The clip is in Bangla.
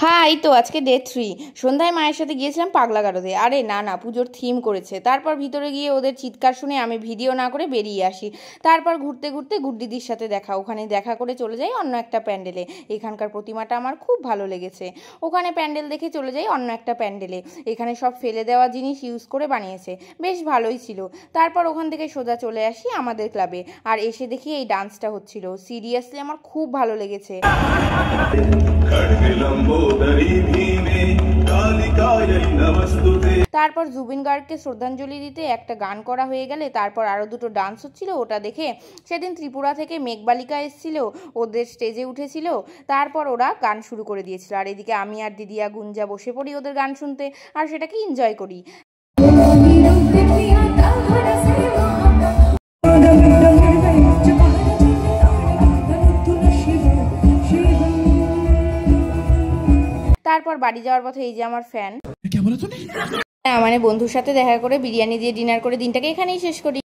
হ্যাঁ, এই তো আজকে ডে 3। সন্ধ্যায় মায়ের সাথে গিয়েছিলাম পাগলা গারদে। আরে না না, পুজোর থিম করেছে। তারপর ভিতরে গিয়ে ওদের চিৎকার শুনে আমি ভিডিও না করে বেরিয়ে আসি। তারপর ঘুরতে ঘুরতে গুড্ডিদির সাথে দেখা, ওখানে দেখা করে চলে যাই অন্য একটা প্যান্ডেলে। এখানকার প্রতিমাটা আমার খুব ভালো লেগেছে। ওখানে প্যান্ডেল দেখে চলে যাই অন্য একটা প্যান্ডেলে। এখানে সব ফেলে দেওয়া জিনিস ইউজ করে বানিয়েছে, বেশ ভালোই ছিল। তারপর ওখান থেকে সোজা চলে আসি আমাদের ক্লাবে। আর এসে দেখি এই ডান্সটা হচ্ছিল। সিরিয়াসলি আমার খুব ভালো লেগেছে। তারপর জুবিন গার্গকে শ্রদ্ধাঞ্জলি দিতে একটা গান করা হয়ে গেলে তারপর আরও দুটো ডান্স হচ্ছিল। ওটা দেখে সেদিন ত্রিপুরা থেকে মেঘবালিকা এসেছিল, ওদের স্টেজে উঠেছিল। তারপর ওরা গান শুরু করে দিয়েছিল, আর এদিকে আমি আর দিদিয়া গুঞ্জা বসে পড়ি ওদের গান শুনতে, আর সেটাকে এনজয় করি। তারপর বাড়ি যাওয়ার পথে এই যে আমার ফ্যান, মানে বন্ধুর সাথে দেখা করে বিরিয়ানি দিয়ে ডিনার করে দিনটাকে এখানেই শেষ করি।